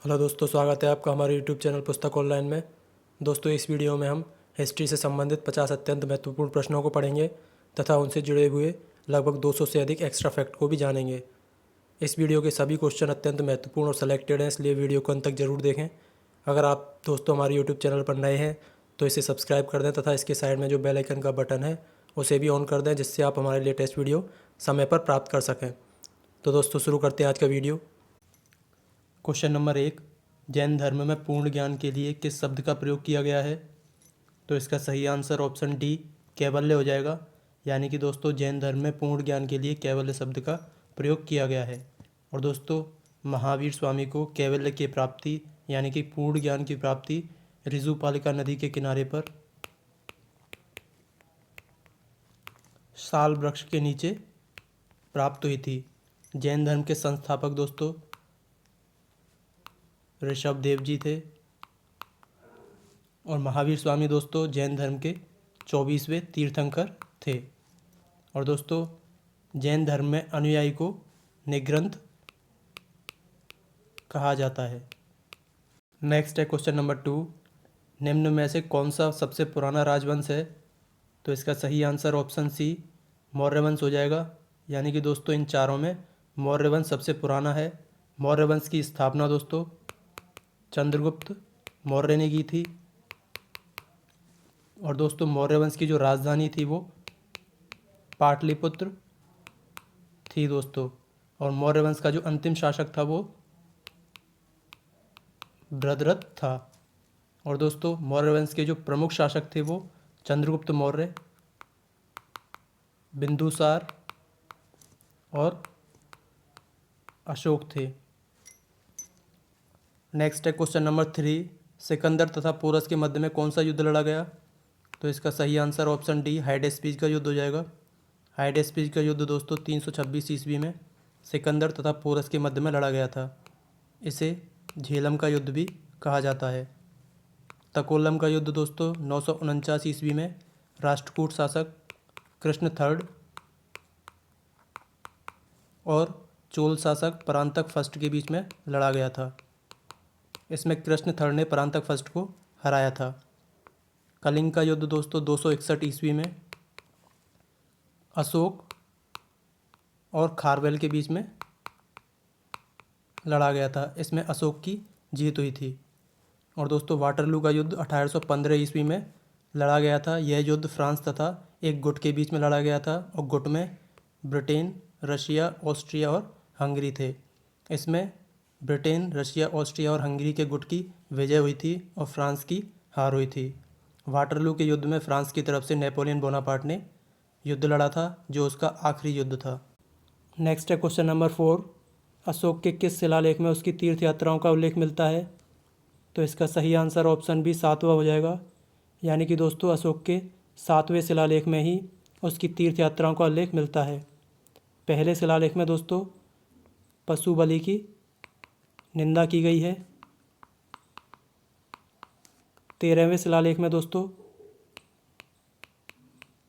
Hello दोस्तों, स्वागत है आपका हमारे यूट्यूब चैनल पुस्तक ऑनलाइन में। दोस्तों, इस वीडियो में हम हिस्ट्री से संबंधित 50 अत्यंत महत्वपूर्ण प्रश्नों को पढ़ेंगे तथा उनसे जुड़े हुए लगभग 200 से अधिक एक्स्ट्रा फैक्ट को भी जानेंगे। इस वीडियो के सभी क्वेश्चन अत्यंत महत्वपूर्ण और सेलेक्टेड हैं, इसलिए वीडियो को अंत तक जरूर देखें। अगर आप दोस्तों हमारे यूट्यूब चैनल पर नए हैं तो इसे सब्सक्राइब कर दें तथा इसके साइड में जो बेल आइकन का बटन है उसे भी ऑन कर दें, जिससे आप हमारे लेटेस्ट वीडियो समय पर प्राप्त कर सकें। तो दोस्तों, शुरू करते हैं आज का वीडियो। क्वेश्चन नंबर 1, जैन धर्म में पूर्ण ज्ञान के लिए किस शब्द का प्रयोग किया गया है? तो इसका सही आंसर ऑप्शन डी कैवल्य हो जाएगा। यानी कि दोस्तों, जैन धर्म में पूर्ण ज्ञान के लिए कैवल्य शब्द का प्रयोग किया गया है। और दोस्तों, महावीर स्वामी को कैवल्य की प्राप्ति यानी कि पूर्ण ज्ञान की प्राप्ति ऋजुपालिका नदी के किनारे पर साल वृक्ष के नीचे प्राप्त हुई थी। जैन धर्म के संस्थापक दोस्तों ऋषभ देव जी थे। और महावीर स्वामी दोस्तों जैन धर्म के 24वें तीर्थंकर थे। और दोस्तों, जैन धर्म में अनुयायी को निग्रंथ कहा जाता है। नेक्स्ट है क्वेश्चन नंबर 2, निम्न में से कौन सा सबसे पुराना राजवंश है? तो इसका सही आंसर ऑप्शन सी मौर्य वंश हो जाएगा। यानी कि दोस्तों, इन चारों में मौर्य वंश सबसे पुराना है। मौर्य वंश की स्थापना दोस्तों चंद्रगुप्त मौर्य ने की थी। और दोस्तों, मौर्य वंश की जो राजधानी थी वो पाटलिपुत्र थी दोस्तों। और मौर्य वंश का जो अंतिम शासक था वो भद्रथ था। और दोस्तों, मौर्य वंश के जो प्रमुख शासक थे वो चंद्रगुप्त मौर्य, बिंदुसार और अशोक थे। नेक्स्ट है क्वेश्चन नंबर 3, सिकंदर तथा पोरस के मध्य में कौन सा युद्ध लड़ा गया? तो इसका सही आंसर ऑप्शन डी हाइडेस्पीज का युद्ध हो जाएगा। हाइडेस्पीज का युद्ध दोस्तों 326 ईस्वी में सिकंदर तथा पोरस के मध्य में लड़ा गया था। इसे झेलम का युद्ध भी कहा जाता है। तकोलम का युद्ध दोस्तों 949 ईस्वी में राष्ट्रकूट शासक कृष्ण थर्ड और चोल शासक परांतक फर्स्ट के बीच में लड़ा गया था। इसमें कृष्ण थर्ड ने परांतक फर्स्ट को हराया था। कलिंग का युद्ध दोस्तों 261 ईस्वी में अशोक और खारवेल के बीच में लड़ा गया था। इसमें अशोक की जीत हुई थी। और दोस्तों, वाटरलू का युद्ध 1815 ईस्वी में लड़ा गया था। यह युद्ध फ्रांस तथा एक गुट के बीच में लड़ा गया था। और गुट में ब्रिटेन, रशिया, ऑस्ट्रिया और हंगरी थे। इसमें ब्रिटेन, रशिया, ऑस्ट्रिया और हंगरी के गुट की विजय हुई थी और फ्रांस की हार हुई थी। वाटरलू के युद्ध में फ्रांस की तरफ से नेपोलियन बोनापार्ट ने युद्ध लड़ा था, जो उसका आखिरी युद्ध था। नेक्स्ट है क्वेश्चन नंबर 4, अशोक के किस शिलालेख में उसकी तीर्थ यात्राओं का उल्लेख मिलता है? तो इसका सही आंसर ऑप्शन बी 7वां हो जाएगा। यानी कि दोस्तों, अशोक के 7वें शिलालेख में ही उसकी तीर्थ यात्राओं का उल्लेख मिलता है। पहले शिलालेख में दोस्तों पशु बलि की निंदा की गई है। 13वें शिलालेख में दोस्तों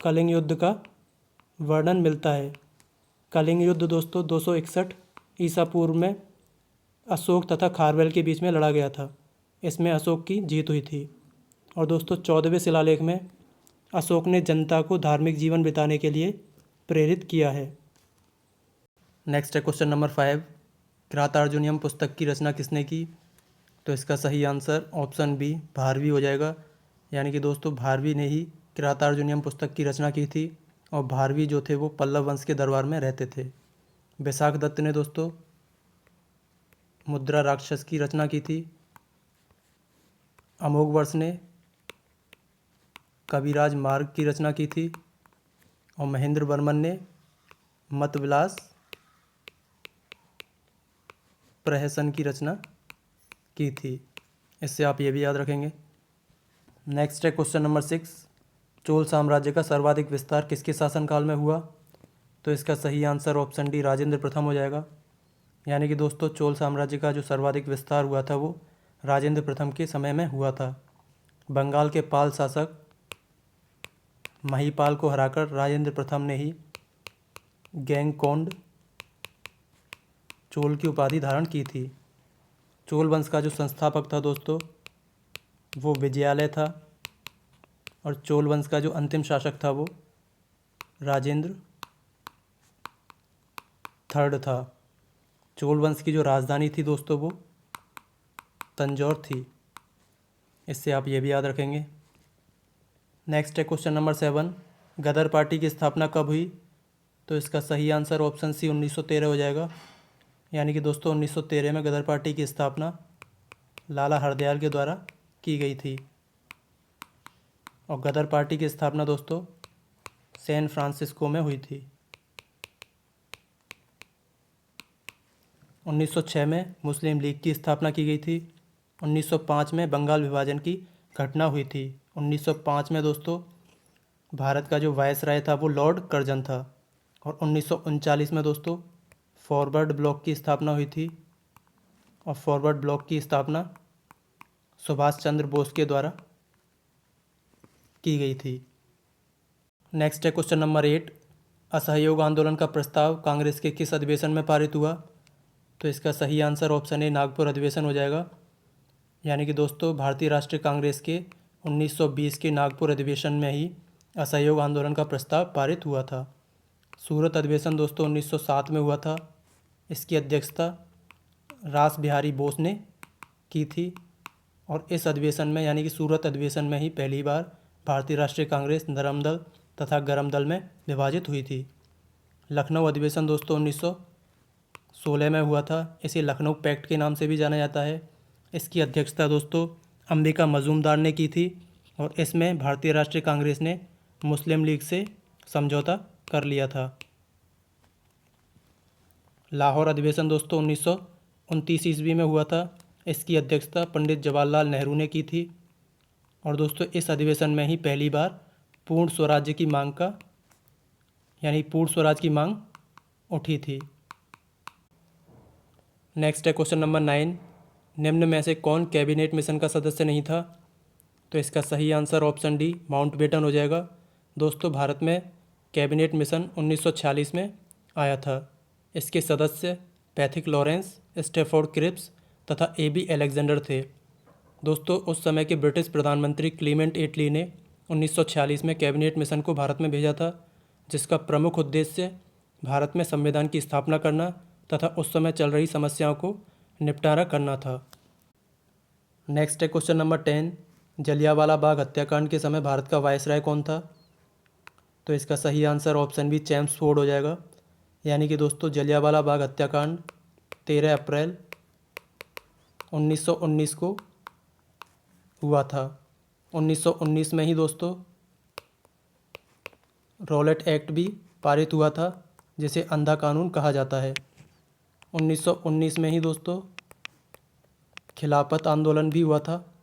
कलिंग युद्ध का वर्णन मिलता है। कलिंग युद्ध दोस्तों 261 ईसा पूर्व में अशोक तथा खारवेल के बीच में लड़ा गया था। इसमें अशोक की जीत हुई थी। और दोस्तों, 14वें शिलालेख में अशोक ने जनता को धार्मिक जीवन बिताने के लिए प्रेरित किया है। नेक्स्ट है क्वेश्चन नंबर 5, किरातार्जुनीयम पुस्तक की रचना किसने की? तो इसका सही आंसर ऑप्शन बी भारवी हो जाएगा। यानी कि दोस्तों, भारवी ने ही किरातार्जुनीयम पुस्तक की रचना की थी। और भारवी जो थे वो पल्लव वंश के दरबार में रहते थे। वैशाख दत्त ने दोस्तों मुद्रा राक्षस की रचना की थी। अमोघवर्ष ने कविराज मार्ग की रचना की थी। और महेंद्र वर्मन ने मतविलास प्रहसन की रचना की थी। इससे आप ये भी याद रखेंगे। नेक्स्ट है क्वेश्चन नंबर 6, चोल साम्राज्य का सर्वाधिक विस्तार किसके शासनकाल में हुआ? तो इसका सही आंसर ऑप्शन डी राजेंद्र प्रथम हो जाएगा। यानी कि दोस्तों, चोल साम्राज्य का जो सर्वाधिक विस्तार हुआ था वो राजेंद्र प्रथम के समय में हुआ था। बंगाल के पाल शासक महिपाल को हराकर राजेंद्र प्रथम ने ही गैंगकोंड चोल की उपाधि धारण की थी। चोल वंश का जो संस्थापक था दोस्तों वो विजयालय था, और चोल वंश का जो अंतिम शासक था वो राजेंद्र थर्ड था। चोल वंश की जो राजधानी थी दोस्तों वो तंजौर थी। इससे आप ये भी याद रखेंगे। नेक्स्ट है क्वेश्चन नंबर 7, गदर पार्टी की स्थापना कब हुई? तो इसका सही आंसर ऑप्शन सी 1913 हो जाएगा। यानी कि दोस्तों 1913 में गदर पार्टी की स्थापना लाला हरदयाल के द्वारा की गई थी। और गदर पार्टी की स्थापना दोस्तों सैन फ्रांसिस्को में हुई थी। 1906 में मुस्लिम लीग की स्थापना की गई थी। 1905 में बंगाल विभाजन की घटना हुई थी। 1905 में दोस्तों भारत का जो वायसराय था वो लॉर्ड कर्जन था। और 1939 में दोस्तों फॉरवर्ड ब्लॉक की स्थापना हुई थी। और फॉरवर्ड ब्लॉक की स्थापना सुभाष चंद्र बोस के द्वारा की गई थी। नेक्स्ट है क्वेश्चन नंबर 8, असहयोग आंदोलन का प्रस्ताव कांग्रेस के किस अधिवेशन में पारित हुआ? तो इसका सही आंसर ऑप्शन ए नागपुर अधिवेशन हो जाएगा। यानी कि दोस्तों भारतीय राष्ट्रीय कांग्रेस के 1920 के नागपुर अधिवेशन में ही असहयोग आंदोलन का प्रस्ताव पारित हुआ था। सूरत अधिवेशन दोस्तों 1907 में हुआ था। इसकी अध्यक्षता रास बिहारी बोस ने की थी। और इस अधिवेशन में यानी कि सूरत अधिवेशन में ही पहली बार भारतीय राष्ट्रीय कांग्रेस नरम दल तथा गरम दल में विभाजित हुई थी। लखनऊ अधिवेशन दोस्तों 1916 में हुआ था। इसे लखनऊ पैक्ट के नाम से भी जाना जाता है। इसकी अध्यक्षता दोस्तों अंबिका मजूमदार ने की थी। और इसमें भारतीय राष्ट्रीय कांग्रेस ने मुस्लिम लीग से समझौता कर लिया था। लाहौर अधिवेशन दोस्तों 1929 ईस्वी में हुआ था। इसकी अध्यक्षता पंडित जवाहरलाल नेहरू ने की थी। और दोस्तों इस अधिवेशन में ही पहली बार पूर्ण स्वराज्य की मांग का यानी पूर्ण स्वराज की मांग उठी थी। नेक्स्ट है क्वेश्चन नंबर 9, निम्न में से कौन कैबिनेट मिशन का सदस्य नहीं था? तो इसका सही आंसर ऑप्शन डी माउंटबेटन हो जाएगा। दोस्तों भारत में कैबिनेट मिशन 1946 में आया था। इसके सदस्य पैथिक लॉरेंस, स्टेफोर्ड क्रिप्स तथा ए.बी. अलेक्जेंडर थे। दोस्तों उस समय के ब्रिटिश प्रधानमंत्री क्लीमेंट एटली ने 1946 में कैबिनेट मिशन को भारत में भेजा था, जिसका प्रमुख उद्देश्य भारत में संविधान की स्थापना करना तथा उस समय चल रही समस्याओं को निपटारा करना था। नेक्स्ट है क्वेश्चन नंबर 10, जलियांवाला बाग हत्याकांड के समय भारत का वायसराय कौन था? तो इसका सही आंसर ऑप्शन बी चेम्सफोर्ड हो जाएगा। यानी कि दोस्तों जलियांवाला बाग हत्याकांड 13 अप्रैल 1919 को हुआ था। 1919 में ही दोस्तों रॉलेट एक्ट भी पारित हुआ था, जिसे अंधा कानून कहा जाता है। 1919 में ही दोस्तों खिलाफत आंदोलन भी हुआ था।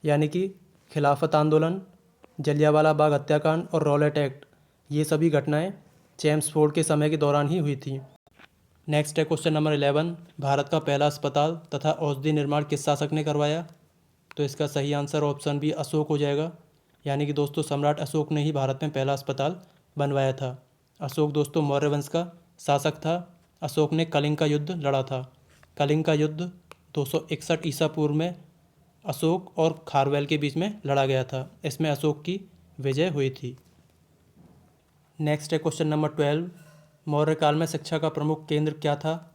यानी कि खिलाफत आंदोलन, जलियांवाला बाग हत्याकांड और रॉलेट एक्ट, ये सभी घटनाएं चेम्सफोर्ड के समय के दौरान ही हुई थी। नेक्स्ट है क्वेश्चन नंबर 11, भारत का पहला अस्पताल तथा औषधि निर्माण किस शासक ने करवाया? तो इसका सही आंसर ऑप्शन बी अशोक हो जाएगा। यानी कि दोस्तों सम्राट अशोक ने ही भारत में पहला अस्पताल बनवाया था। अशोक दोस्तों मौर्य वंश का शासक था। अशोक ने कलिंग का युद्ध लड़ा था। कलिंग का युद्ध 261 ईसा पूर्व में अशोक और खारवेल के बीच में लड़ा गया था। इसमें अशोक की विजय हुई थी। नेक्स्ट है क्वेश्चन नंबर 12, मौर्य काल में शिक्षा का प्रमुख केंद्र क्या था?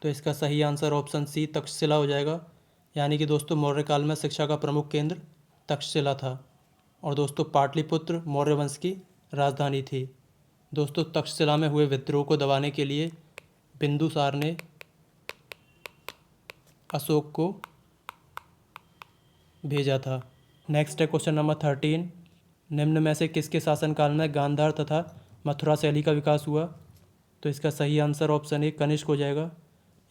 तो इसका सही आंसर ऑप्शन सी तक्षशिला हो जाएगा। यानी कि दोस्तों मौर्य काल में शिक्षा का प्रमुख केंद्र तक्षशिला था। और दोस्तों पाटलिपुत्र मौर्य वंश की राजधानी थी। दोस्तों तक्षशिला में हुए विद्रोह को दबाने के लिए बिंदुसार ने अशोक को भेजा था। नेक्स्ट है क्वेश्चन नंबर 13, निम्न में से किसके शासनकाल में गांधार तथा मथुरा शैली का विकास हुआ? तो इसका सही आंसर ऑप्शन ए कनिष्क हो जाएगा।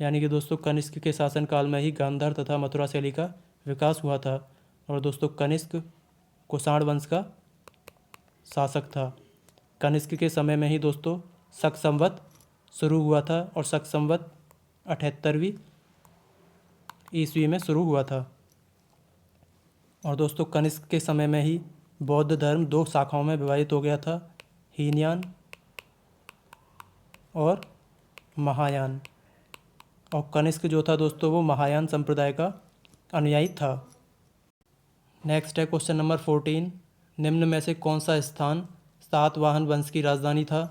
यानी कि दोस्तों कनिष्क के शासनकाल में ही गांधार तथा मथुरा शैली का विकास हुआ था। और दोस्तों कनिष्क कुषाण वंश का शासक था। कनिष्क के समय में ही दोस्तों शक संवत शुरू हुआ था और शक संवत 78वीं ईस्वी में शुरू हुआ था। और दोस्तों कनिष्क के समय में ही बौद्ध धर्म 2 शाखाओं में विभाजित हो गया था, हीनयान और महायान। और कनिष्क जो था दोस्तों वो महायान संप्रदाय का अनुयायी था। नेक्स्ट है क्वेश्चन नंबर 14, निम्न में से कौन सा स्थान सातवाहन वंश की राजधानी था?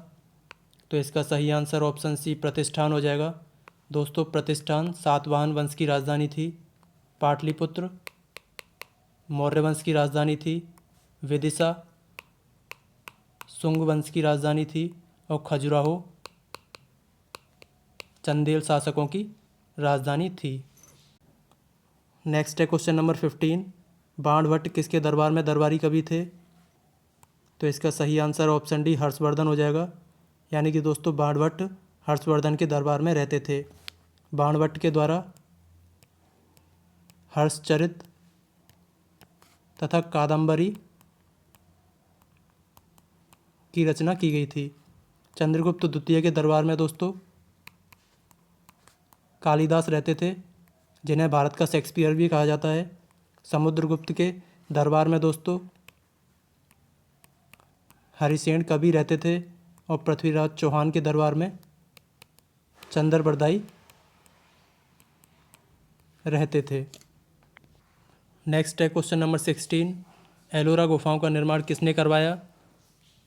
तो इसका सही आंसर ऑप्शन सी प्रतिष्ठान हो जाएगा। दोस्तों प्रतिष्ठान सातवाहन वंश की राजधानी थी। पाटलिपुत्र मौर्य वंश की राजधानी थी। विदिशा शुंग वंश की राजधानी थी। और खजुराहो चंदेल शासकों की राजधानी थी। नेक्स्ट है क्वेश्चन नंबर 15, बाणभट्ट किसके दरबार में दरबारी कवि थे? तो इसका सही आंसर ऑप्शन डी हर्षवर्धन हो जाएगा। यानी कि दोस्तों बाणभट्ट हर्षवर्धन के दरबार में रहते थे। बाणभट्ट के द्वारा हर्षचरित तथा कादंबरी की रचना की गई थी। चंद्रगुप्त द्वितीय के दरबार में दोस्तों कालिदास रहते थे, जिन्हें भारत का शेक्सपियर भी कहा जाता है। समुद्रगुप्त के दरबार में दोस्तों हरिसेन कवि रहते थे। और पृथ्वीराज चौहान के दरबार में चंद्रबरदाई रहते थे। नेक्स्ट है क्वेश्चन नंबर 16, एलोरा गुफाओं का निर्माण किसने करवाया?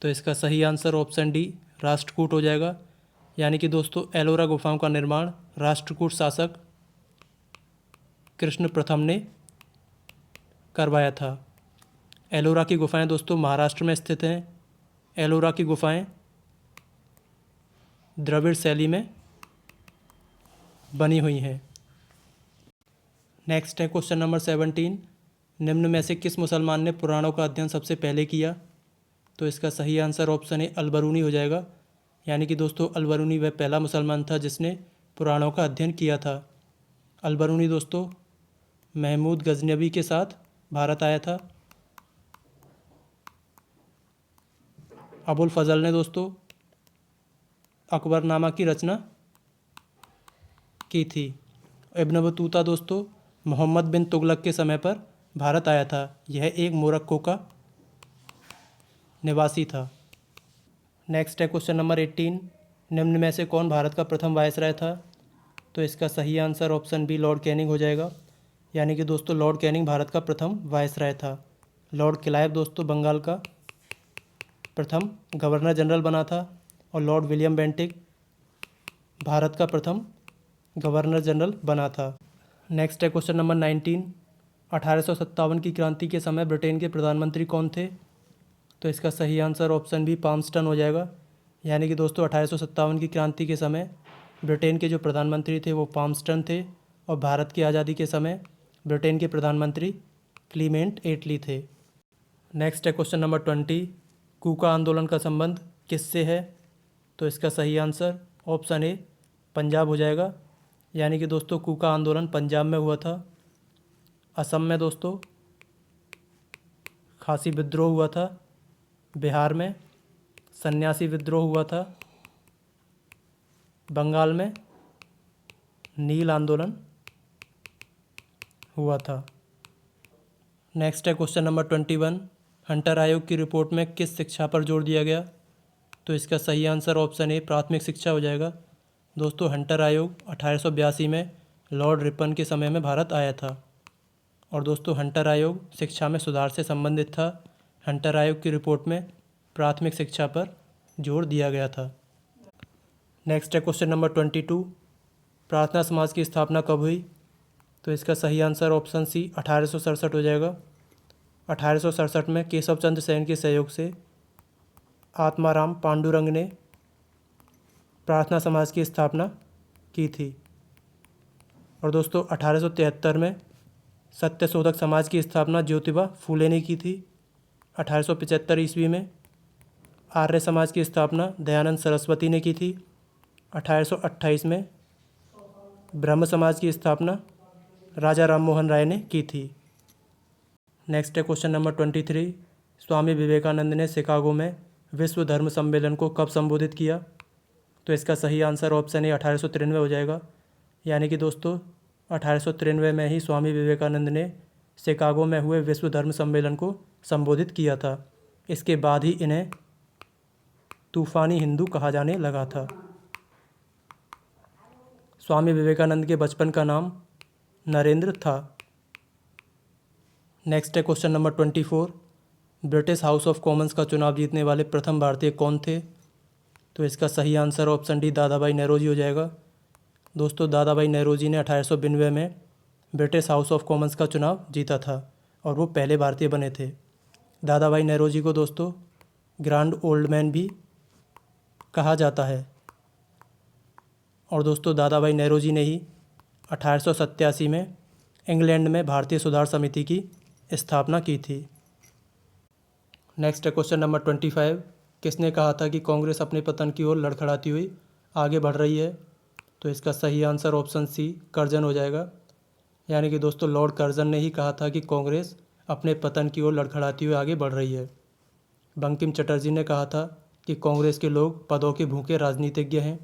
तो इसका सही आंसर ऑप्शन डी राष्ट्रकूट हो जाएगा। यानी कि दोस्तों एलोरा गुफाओं का निर्माण राष्ट्रकूट शासक कृष्ण प्रथम ने करवाया था। एलोरा की गुफाएं दोस्तों महाराष्ट्र में स्थित हैं। एलोरा की गुफाएं द्रविड़ शैली में बनी हुई हैं। नेक्स्ट है क्वेश्चन नंबर 17, निम्न में से किस मुसलमान ने पुराणों का अध्ययन सबसे पहले किया? तो इसका सही आंसर ऑप्शन ए अलबरूनी हो जाएगा। यानी कि दोस्तों अलबरूनी वह पहला मुसलमान था जिसने पुराणों का अध्ययन किया था। अलबरूनी दोस्तों महमूद गजनवी के साथ भारत आया था। अबुल फजल ने दोस्तों अकबरनामा की रचना की थी। इब्न बतूता दोस्तों मोहम्मद बिन तुगलक के समय पर भारत आया था। यह एक मोरक्को का निवासी था। नेक्स्ट है क्वेश्चन नंबर 18, निम्न में से कौन भारत का प्रथम वायसराय था? तो इसका सही answer option B Lord Canning हो जाएगा। यानी कि दोस्तों लॉर्ड कैनिंग भारत का प्रथम वायसराय था। लॉर्ड क्लाइव दोस्तों बंगाल का प्रथम गवर्नर जनरल बना था। और लॉर्ड विलियम बेंटिक भारत का प्रथम गवर्नर जनरल बना था। नेक्स्ट है क्वेश्चन नंबर 19, 1857 की क्रांति के समय ब्रिटेन के प्रधानमंत्री कौन थे? तो इसका सही आंसर ऑप्शन बी पाल्मस्टन हो जाएगा। यानी कि दोस्तों 1857 की क्रांति के समय ब्रिटेन के जो प्रधानमंत्री थे वो पाल्मस्टन थे। और भारत की आज़ादी के समय ब्रिटेन के प्रधानमंत्री क्लीमेंट एटली थे। नेक्स्ट है क्वेश्चन नंबर 20, कूका आंदोलन का संबंध किससे है? तो इसका सही आंसर ऑप्शन ए पंजाब हो जाएगा। यानी कि दोस्तों कूका आंदोलन पंजाब में हुआ था। असम में दोस्तों खासी विद्रोह हुआ था। बिहार में सन्यासी विद्रोह हुआ था। बंगाल में नील आंदोलन हुआ था। नेक्स्ट है क्वेश्चन नंबर 21, हंटर आयोग की रिपोर्ट में किस शिक्षा पर जोर दिया गया? तो इसका सही आंसर ऑप्शन ए प्राथमिक शिक्षा हो जाएगा। दोस्तों हंटर आयोग 1882 में लॉर्ड रिपन के समय में भारत आया था। और दोस्तों हंटर आयोग शिक्षा में सुधार से संबंधित था। हंटर आयोग की रिपोर्ट में प्राथमिक शिक्षा पर जोर दिया गया था। नेक्स्ट है क्वेश्चन नंबर 22, प्रार्थना समाज की स्थापना कब हुई? तो इसका सही आंसर ऑप्शन सी 1867 हो जाएगा। 1867 में केशव चंद्र सेन के सहयोग से आत्माराम पांडुरंग ने प्रार्थना समाज की स्थापना की थी। और दोस्तों 1873 में सत्यशोधक समाज की स्थापना ज्योतिबा फूले ने की थी। 1875 ईस्वी में आर्य समाज की स्थापना दयानंद सरस्वती ने की थी। 1828 में ब्रह्म समाज की स्थापना राजा राम मोहन राय ने की थी। नेक्स्ट है क्वेश्चन नंबर 23, स्वामी विवेकानंद ने शिकागो में विश्व धर्म सम्मेलन को कब संबोधित किया? तो इसका सही आंसर ऑप्शन ए 1893 हो जाएगा। यानी कि दोस्तों 1893 में ही स्वामी विवेकानंद ने शिकागो में हुए विश्व धर्म सम्मेलन को संबोधित किया था। इसके बाद ही इन्हें तूफ़ानी हिंदू कहा जाने लगा था। स्वामी विवेकानंद के बचपन का नाम नरेंद्र था। नेक्स्ट है question number 24। British house of Commons का चुनाव जीतने वाले प्रथम भारतीय कौन थे? तो इसका सही आंसर ऑप्शन डी दादा भाई नौरोजी हो जाएगा। दोस्तों, दादा भाई नौरोजी ने 1892 में ब्रिटिश हाउस ऑफ कॉमन्स का चुनाव जीता था और वो पहले भारतीय बने थे। दादा भाई नौरोजी को दोस्तों ग्रैंड ओल्ड मैन भी कहा जाता है। और दोस्तों, दादा भाई नौरोजी ने ही 1887 में इंग्लैंड में भारतीय सुधार समिति की स्थापना की थी। नेक्स्ट है क्वेश्चन नंबर 25। किसने कहा था कि कांग्रेस अपने पतन की ओर लड़खड़ाती हुई आगे बढ़ रही है? तो इसका सही आंसर ऑप्शन सी कर्जन हो जाएगा। यानी कि दोस्तों लॉर्ड कर्जन ने ही कहा था कि कांग्रेस अपने पतन की ओर लड़खड़ाती हुई आगे बढ़ रही है। बंकिम चटर्जी ने कहा था कि कांग्रेस के लोग पदों के भूखे राजनीतिज्ञ हैं।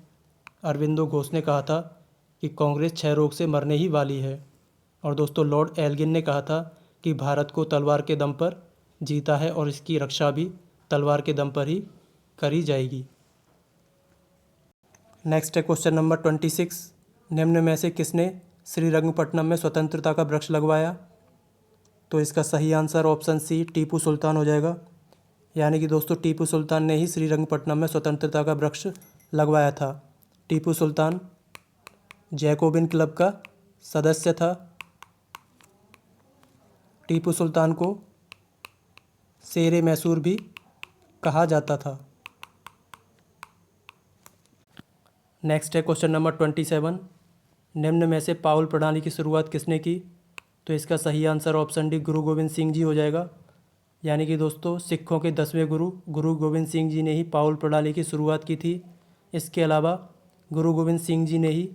अरविंदो घोष ने कहा था कि कांग्रेस क्षय रोग से मरने ही वाली है। और दोस्तों लॉर्ड एल्गिन ने कहा था कि भारत को तलवार के दम पर जीता है और इसकी रक्षा भी तलवार के दम पर ही करी जाएगी। नेक्स्ट है क्वेश्चन नंबर 26। निम्न में से किसने श्रीरंगपट्टनम में स्वतंत्रता का वृक्ष लगवाया? तो इसका सही answer option C Tipu Sultan हो जाएगा। यानी कि दोस्तों टीपू सुल्तान ने ही श्रीरंगपट्टनम में स्वतंत्रता का वृक्ष लगवाया था। टीपू सुल्तान जैकोबिन क्लब का सदस्य था। टीपू सुल्तान को शेरे मैसूर भी कहा जाता था। नेक्स्ट है क्वेश्चन नंबर 27। निम्न में से पाउल प्रणाली की शुरुआत किसने की? तो इसका सही आंसर ऑप्शन डी गुरु गोविंद सिंह जी हो जाएगा। यानी कि दोस्तों सिखों के 10वें गुरु गुरु गोविंद सिंह जी ने ही पाउल प्रणाली की शुरुआत की थी। इसके अलावा गुरु गोविंद सिंह जी ने ही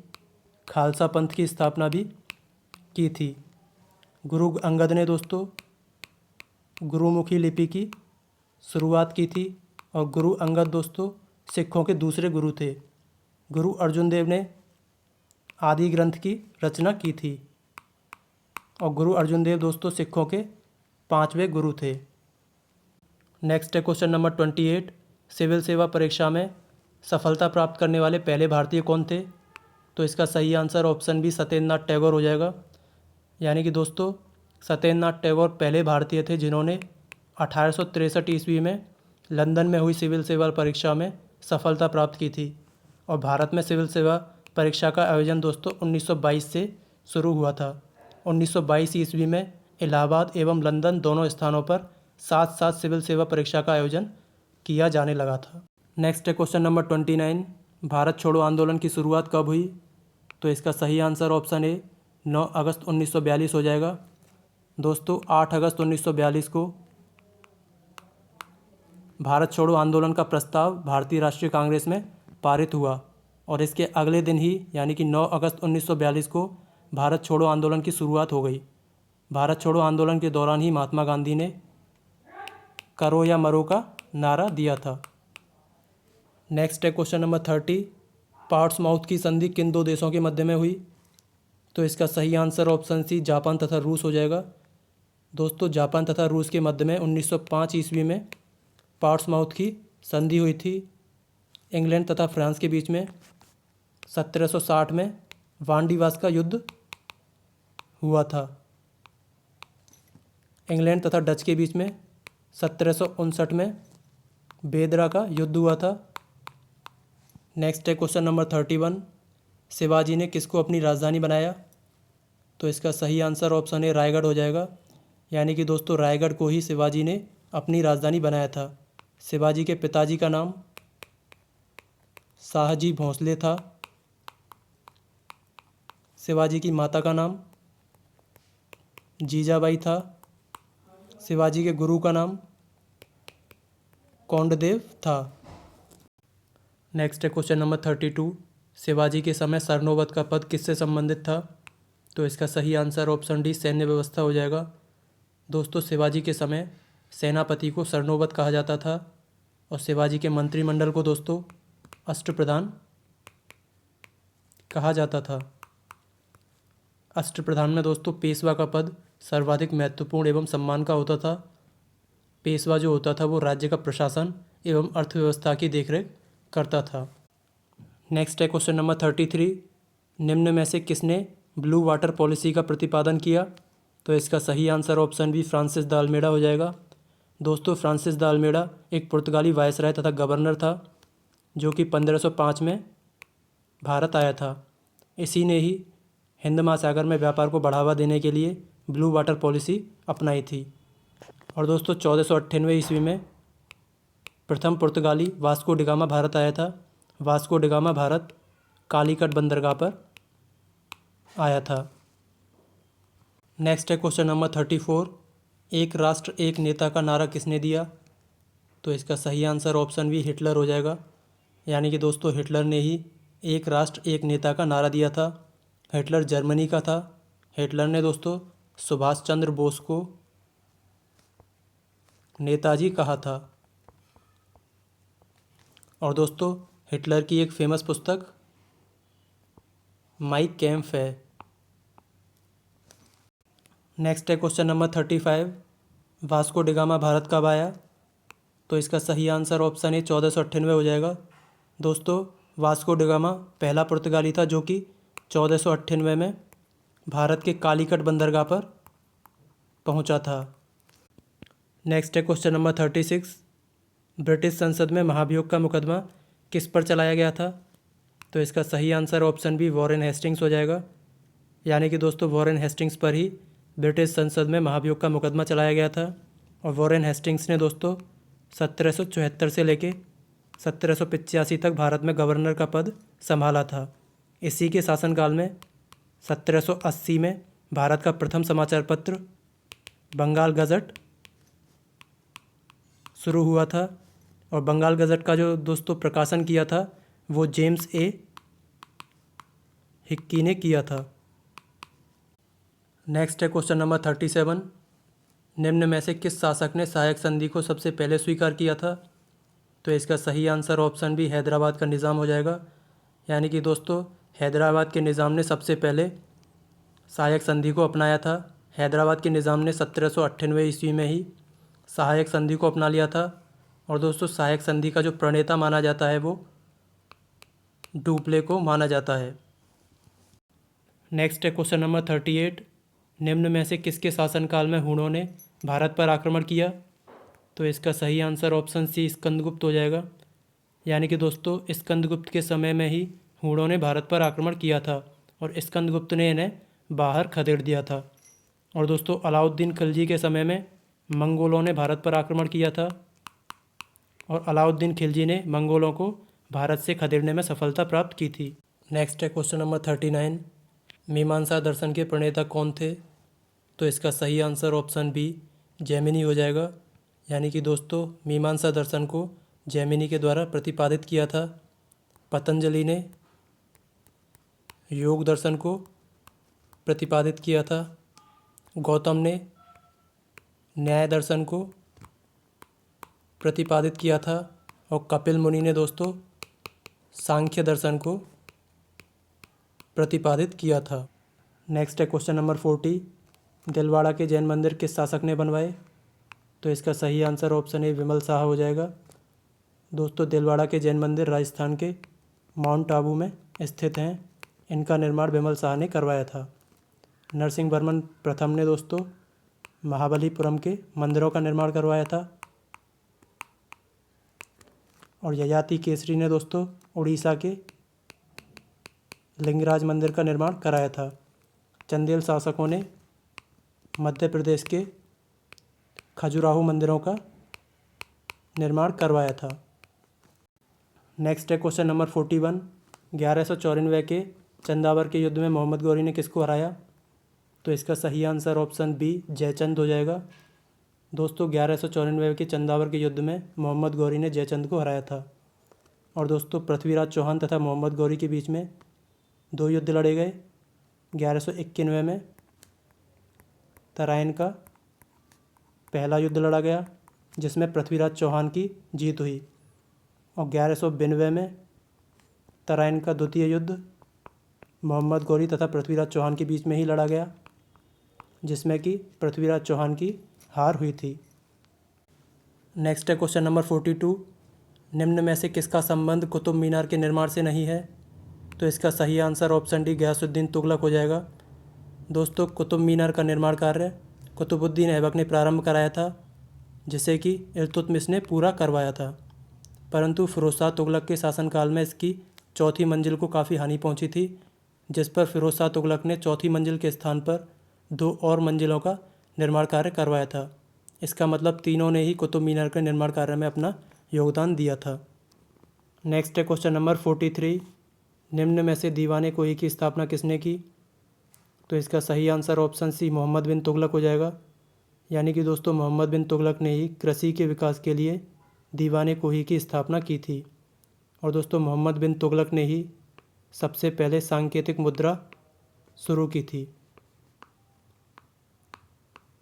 खालसा पंथ की स्थापना भी की थी। गुरु अंगद ने दोस्तों गुरुमुखी लिपि की शुरुआत की थी और गुरु अंगद दोस्तों सिखों के दूसरे गुरु थे। गुरु अर्जुन देव ने आदि ग्रंथ की रचना की थी और गुरु अर्जुन देव दोस्तों सिखों के 5वें गुरु थे। नेक्स्ट है क्वेश्चन नंबर 28। सिविल सेवा परीक्षा में सफलता प्राप्त करने वाले पहले भारतीय कौन थे? तो इसका सही answer option B Satyendra Nath Tagore हो जाएगा। यानी कि दोस्तों सत्येंद्र नाथ टैगोर पहले भारतीय थे जिन्होंने 1863 ईस्वी में लंदन में हुई सिविल सेवा परीक्षा में सफलता प्राप्त की थी। और भारत में सिविल सेवा परीक्षा का आयोजन दोस्तों 1922 से शुरू हुआ था। 1922 ईस्वी में इलाहाबाद एवं लंदन दोनों स्थानों पर साथ साथ सिविल सेवा परीक्षा का आयोजन किया जाने लगा था। नेक्स्ट है क्वेश्चन नंबर 29। भारत छोड़ो आंदोलन की शुरुआत कब हुई? तो इसका सही आंसर ऑप्शन ए 9 अगस्त 1942 हो जाएगा। दोस्तों 8 अगस्त 1942 को भारत छोड़ो आंदोलन का प्रस्ताव भारतीय राष्ट्रीय कांग्रेस में पारित हुआ और इसके अगले दिन ही यानी कि 9 अगस्त 1942 को भारत छोड़ो आंदोलन की शुरुआत हो गई। भारत छोड़ो आंदोलन के दौरान ही महात्मा गांधी ने करो या मरो का नारा दिया था। नेक्स्ट है क्वेश्चन नंबर 30। पोर्ट्समाउथ की संधि किन दो देशों के मध्य में हुई? तो इसका सही आंसर ऑप्शन सी जापान तथा रूस हो जाएगा। दोस्तों जापान तथा रूस के मध्य में 1905 ईस्वी में पोर्ट्समाउथ की संधि हुई थी। इंग्लैंड तथा फ्रांस के बीच में 1760 में वांडीवास का युद्ध हुआ था। इंग्लैंड तथा डच के बीच में 1759 में बेदरा का युद्ध हुआ था। नेक्स्ट है क्वेश्चन नंबर 31। शिवाजी ने किसको अपनी राजधानी बनाया? तो इसका सही आंसर ऑप्शन ए रायगढ़ हो जाएगा। यानी कि दोस्तों रायगढ़ को ही शिवाजी ने अपनी राजधानी बनाया था। शिवाजी के पिताजी का नाम शाहजी भोंसले था। शिवाजी की माता का नाम जीजाबाई था। शिवाजी के गुरु का नाम कोंडदेव था। नेक्स्ट है क्वेश्चन नंबर 32। शिवाजी के समय सरनोबत का पद किससे संबंधित था? तो इसका सही आंसर ऑप्शन डी सैन्य व्यवस्था हो जाएगा। दोस्तों शिवाजी के समय सेनापति को सरनोबत कहा जाता था और शिवाजी के मंत्रिमंडल को दोस्तों अष्टप्रधान कहा जाता था। अष्टप्रधान में दोस्तों पेशवा का पद सर्वाधिक महत्वपूर्ण एवं सम्मान का होता था। पेशवा जो होता था वो राज्य का प्रशासन एवं अर्थव्यवस्था की देखरेख करता था। नेक्स्ट है क्वेश्चन नंबर 33। निम्न में से किसने ब्लू वाटर पॉलिसी का प्रतिपादन किया? तो इसका सही answer option B Francis de Almeida हो जाएगा। दोस्तों, फ्रांसिस द अल्मेडा एक पुर्तगाली वायसराय तथा गवर्नर था जो कि 1505 में भारत आया था। इसी ने ही हिंद महासागर में व्यापार को बढ़ावा देने के लिए ब्लू वाटर पॉलिसी अपनाई थी। और दोस्तों, 1498 ईस्वी में प्रथम पुर्तगाली वास्को डिगामा भारत आया था। वास्को डिगामा भारत कालीकट बंदरगाह पर आया था। नेक्स्ट है क्वेश्चन नंबर 34। एक राष्ट्र एक नेता का नारा किसने दिया? तो इसका सही आंसर ऑप्शन बी हिटलर हो जाएगा। यानी कि दोस्तों, हिटलर ने ही एक राष्ट्र एक नेता का नारा दिया था। हिटलर जर्मनी का था। हिटलर ने दोस्तों सुभाष चंद्र बोस को नेताजी कहा था। और दोस्तों, हिटलर की एक फेमस पुस्तक माई कैम्फ है। नेक्स्ट है question number 35। Vasco da Gama Bharat कब आया? तो इसका सही आंसर ऑप्शन ए 1498 हो जाएगा। दोस्तों, वास्को डिगामा पहला पुर्तगाली था जो कि 1498 में भारत के कालीकट बंदरगाह पर पहुंचा था। नेक्स्ट है क्वेश्चन नंबर 36। ब्रिटिश संसद में महाभियोग का मुकदमा किस पर चलाया गया था? तो इसका सही answer option B Warren Hastings हो जाएगा। यानी कि दोस्तों, वॉरेन हेस्टिंग्स पर ही ब्रिटिश संसद में महाभियोग का मुकदमा चलाया गया था। और वॉरेन हेस्टिंग्स ने दोस्तों 1774 से लेके 1785 तक भारत में गवर्नर का पद संभाला था। इसी के शासनकाल में 1780 में भारत का प्रथम समाचार पत्र बंगाल गज़ट शुरू हुआ था। और बंगाल गज़ट का जो दोस्तों प्रकाशन किया था वो जेम्स ए हिक्की ने किया था। नेक्स्ट है क्वेश्चन नंबर 37। निम्न में से किस शासक ने सहायक संधि को सबसे पहले स्वीकार किया था? तो इसका सही आंसर ऑप्शन बी हैदराबाद का निज़ाम हो जाएगा। यानी कि दोस्तों, हैदराबाद के निज़ाम ने सबसे पहले सहायक संधि को अपनाया था। हैदराबाद के निज़ाम ने 1798 ईस्वी में ही सहायक संधि को अपना लिया था। और दोस्तों, सहायक संधि का जो प्रणेता माना जाता है वो डुप्ले को माना जाता है। नेक्स्ट है क्वेश्चन नंबर 38। निम्न में से किसके शासनकाल में हूणों ने भारत पर आक्रमण किया? तो इसका सही आंसर ऑप्शन सी स्कंदगुप्त हो जाएगा। यानी कि दोस्तों, स्कंदगुप्त के समय में ही हूणों ने भारत पर आक्रमण किया था और स्कंदगुप्त ने इन्हें बाहर खदेड़ दिया था। और दोस्तों, अलाउद्दीन खिलजी के समय में मंगोलों ने भारत पर आक्रमण किया था और अलाउद्दीन खिलजी ने मंगोलों को भारत से खदेड़ने में सफलता प्राप्त की थी। नेक्स्ट है क्वेश्चन नंबर 39। मीमांसा दर्शन के प्रणेता कौन थे? तो इसका सही आंसर ऑप्शन बी जैमिनी हो जाएगा। यानी कि दोस्तों, मीमांसा दर्शन को जैमिनी के द्वारा प्रतिपादित किया था। पतंजलि ने योग दर्शन को प्रतिपादित किया था। गौतम ने न्याय दर्शन को प्रतिपादित किया था और कपिल मुनि ने दोस्तों सांख्य दर्शन को प्रतिपादित किया था। नेक्स्ट है क्वेश्चन नंबर 40। दिलवाड़ा के जैन मंदिर किस शासक ने बनवाए? तो इसका सही आंसर ऑप्शन ए विमल शाह हो जाएगा। दोस्तों, दिलवाड़ा के जैन मंदिर राजस्थान के माउंट आबू में स्थित हैं। इनका निर्माण विमल शाह ने करवाया था। नरसिंह वर्मन प्रथम ने दोस्तों महाबलीपुरम के मंदिरों का निर्माण करवाया था। और ययाति केसरी ने दोस्तों उड़ीसा के लिंगराज मंदिर का निर्माण कराया था। चंदेल शासकों ने मध्य प्रदेश के खजुराहो मंदिरों का निर्माण करवाया था। नेक्स्ट है क्वेश्चन नंबर 41। 1194 के चंदावर के युद्ध में मोहम्मद गौरी ने किसको हराया? तो इसका सही आंसर ऑप्शन बी जयचंद हो जाएगा। दोस्तों, 1194 के चंदावर के युद्ध में मोहम्मद गौरी ने जयचंद को हराया था। और दोस्तों, पृथ्वीराज चौहान तथा मोहम्मद गौरी के बीच में 2 युद्ध लड़े गए। 1191 में तराइन का पहला युद्ध लड़ा गया जिसमें पृथ्वीराज चौहान की जीत हुई। और 1192 में तराइन का द्वितीय युद्ध मोहम्मद गौरी तथा पृथ्वीराज चौहान के बीच में ही लड़ा गया जिसमें कि पृथ्वीराज चौहान की हार हुई थी। नेक्स्ट है क्वेश्चन नंबर 42। निम्न में से किसका संबंध कुतुब मीनार के निर्माण से नहीं है? तो इसका सही answer option D Ghiyasuddin Tughlaq हो जाएगा। दोस्तों, कुतुब मीनार का निर्माण कार्य कुतुबुद्दीन ऐबक ने प्रारंभ कराया था, जिसे कि इल्तुतमिश ने पूरा करवाया था, परंतु फिरोज शाह तुगलक के शासनकाल में इसकी चौथी मंजिल को काफ़ी हानि पहुंची थी, जिस पर फिरोज शाह तुगलक ने चौथी मंजिल के स्थान पर 2 और मंजिलों का निर्माण कार्य करवाया था। इसका मतलब तीनों ने ही कुतुब मीनार के निर्माण कार्य में अपना योगदान दिया था। नेक्स्ट है क्वेश्चन नंबर 43। निम्न में से दीवाने कोही की स्थापना किसने की? तो इसका सही आंसर ऑप्शन सी मोहम्मद बिन तुगलक हो जाएगा। यानी कि दोस्तों, मोहम्मद बिन तुगलक ने ही कृषि के विकास के लिए दीवाने कोही की स्थापना की थी। और दोस्तों, मोहम्मद बिन तुगलक ने ही सबसे पहले सांकेतिक मुद्रा शुरू की थी।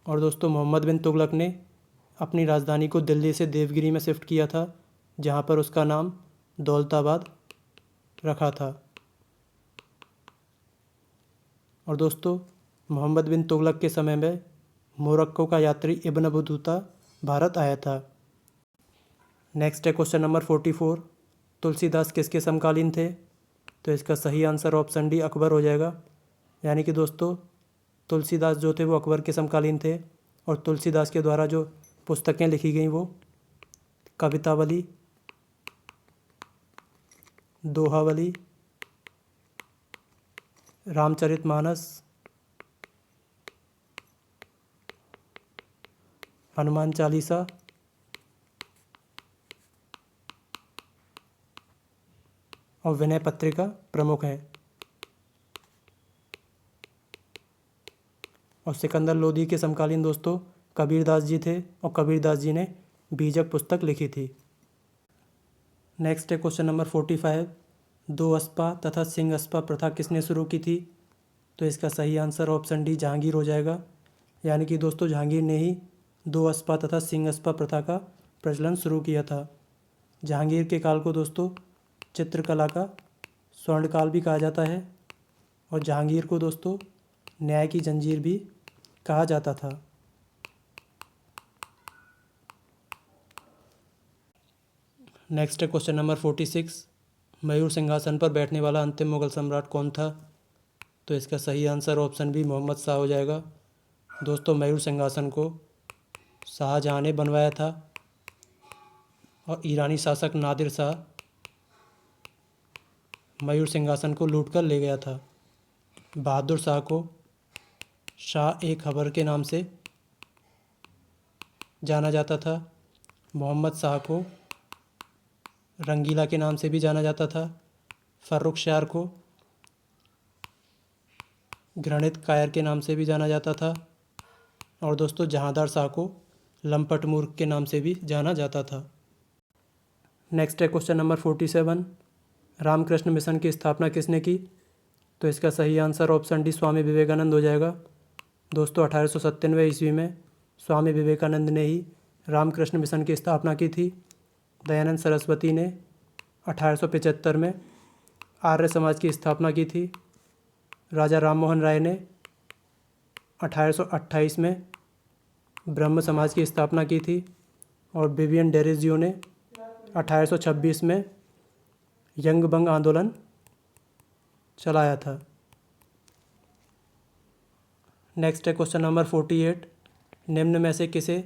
और दोस्तों, मोहम्मद बिन तुगलक ने अपनी राजधानी को दिल्ली से देवगिरी में शिफ्ट किया था, जहाँ पर उसका नाम दौलताबाद रखा था। और दोस्तों, मोहम्मद बिन तुगलक के समय में मोरक्को का यात्री इब्न बतूता भारत आया था। नेक्स्ट है क्वेश्चन नंबर 44। तुलसीदास किसके समकालीन थे? तो इसका सही आंसर ऑप्शन डी अकबर हो जाएगा। यानी कि दोस्तों, तुलसीदास जो थे वो अकबर के समकालीन थे। और तुलसीदास के द्वारा जो पुस्तकें लिखी गई वो कवितावली, दोहावली, रामचरितमानस, हनुमान चालीसा और विनय पत्रिका प्रमुख हैं। और सिकंदर लोदी के समकालीन दोस्तों कबीरदास जी थे, और कबीरदास जी ने बीजक पुस्तक लिखी थी। नेक्स्ट है क्वेश्चन नंबर 45। दो अस्पा तथा सिंह अस्पा प्रथा किसने शुरू की थी? तो इसका सही आंसर ऑप्शन डी जहांगीर हो जाएगा। यानी कि दोस्तों, जहांगीर ने ही दो अस्पा तथा सिंह अस्पा प्रथा का प्रचलन शुरू किया था। जहांगीर के काल को दोस्तों चित्रकला का स्वर्णकाल भी कहा जाता है, और जहांगीर को दोस्तों न्याय की जंजीर भी कहा जाता था। नेक्स्ट है क्वेश्चन नंबर 46। मयूर सिंहासन पर बैठने वाला अंतिम मुगल सम्राट कौन था? तो इसका सही answer option B Mohammad Shah हो जाएगा। दोस्तों, मयूर सिंहासन को शाहजहाँ ने बनवाया था, और ईरानी शासक नादिर शाह मयूर सिंहासन को लूट कर ले गया था। बहादुर शाह को शाह ए खबर के नाम से जाना जाता था। मोहम्मद शाह को रंगीला के नाम से भी जाना जाता था। फर्रुखशार को घृणित कायर के नाम से भी जाना जाता था। और दोस्तों, जहांदार शाह को लंपट मूर्ख के नाम से भी जाना जाता था। नेक्स्ट है क्वेश्चन नंबर 47। रामकृष्ण मिशन की स्थापना किसने की? तो इसका सही answer option D Swami Vivekananda हो जाएगा। दोस्तों, 1897 ईस्वी में स्वामी विवेकानंद ने ही रामकृष्ण मिशन की स्थापना की थी। दयानंद सरस्वती ने 1875 में आर्य समाज की स्थापना की थी। राजा राममोहन राय ने 1828 में ब्रह्म समाज की स्थापना की थी, और विवियन डेरेजियो ने 1826 में यंग बंग आंदोलन चलाया था। नेक्स्ट है क्वेश्चन नंबर 48। निम्न में से किसे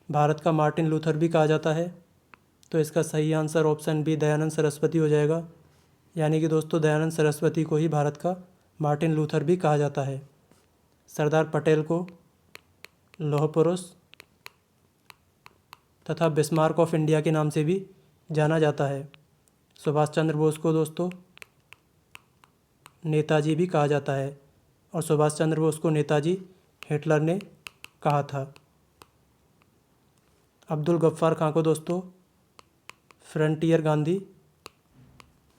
भारत का मार्टिन लूथर भी कहा जाता है? तो इसका सही answer option B Dayanand Saraswati हो जाएगा। यानी कि दोस्तों, दयानंद सरस्वती को ही भारत का मार्टिन लूथर भी कहा जाता है। सरदार पटेल को लौह पुरुष तथा बिस्मार्क ऑफ इंडिया के नाम से भी जाना जाता है। सुभाष चंद्र बोस को दोस्तों नेताजी भी कहा जाता है, और सुभाष चंद्र बोस को नेताजी हिटलर ने कहा था। अब्दुल गफ्फार खां को दोस्तों फ्रंटियर गांधी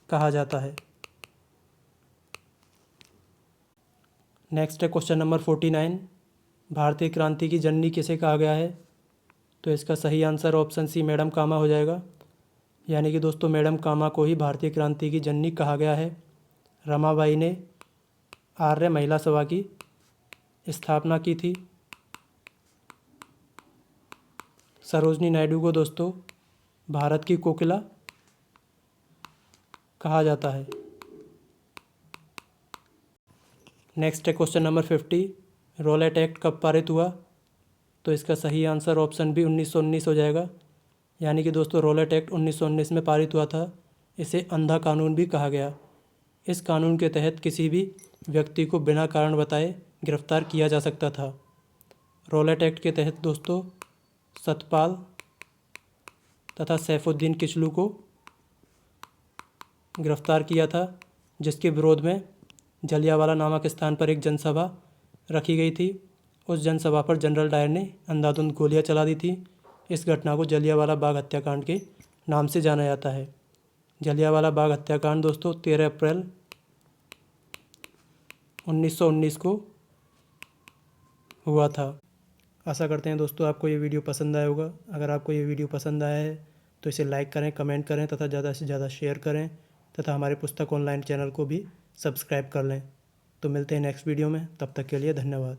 कहा जाता है। नेक्स्ट है क्वेश्चन नंबर 49। भारतीय क्रांति की जननी किसे कहा गया है? तो इसका सही आंसर ऑप्शन सी मैडम कामा हो जाएगा। यानी कि दोस्तों, मैडम कामा को ही भारतीय क्रांति की जननी कहा गया है। रमाबाई ने आर्य महिला सभा की स्थापना की थी। सरोजनी नायडू को दोस्तों भारत की कोकिला कहा जाता है। नेक्स्ट है क्वेश्चन नंबर 50, रॉलेट एक्ट कब पारित हुआ? तो इसका सही आंसर ऑप्शन बी 1919 हो जाएगा। यानी कि दोस्तों रॉलेट एक्ट 1919 में पारित हुआ था। इसे अंधा कानून भी कहा गया। इस कानून के तहत किसी भी व्यक्ति को बिना कारण बताए गिरफ्तार किया जा सकता था। रॉलेट एक्ट के तहत दोस्तों सतपाल तथा सैफुद्दीन किचलू को गिरफ्तार किया था, जिसके विरोध में जलियांवाला नामक स्थान पर एक जनसभा रखी गई थी। उस जनसभा पर जनरल डायर ने अंधाधुंध गोलियां चला दी थी। इस घटना को जलियांवाला बाग हत्याकांड के नाम से जाना जाता है। जलियांवाला बाग हत्याकांड दोस्तों 13 अप्रैल 1919 को हुआ था। आशा करते हैं दोस्तों आपको ये वीडियो पसंद आया होगा। अगर आपको ये वीडियो पसंद आया है तो इसे लाइक करें, कमेंट करें तथा ज़्यादा से ज़्यादा शेयर करें तथा हमारे पुस्तक ऑनलाइन चैनल को भी सब्सक्राइब कर लें। तो मिलते हैं नेक्स्ट वीडियो में, तब तक के लिए धन्यवाद।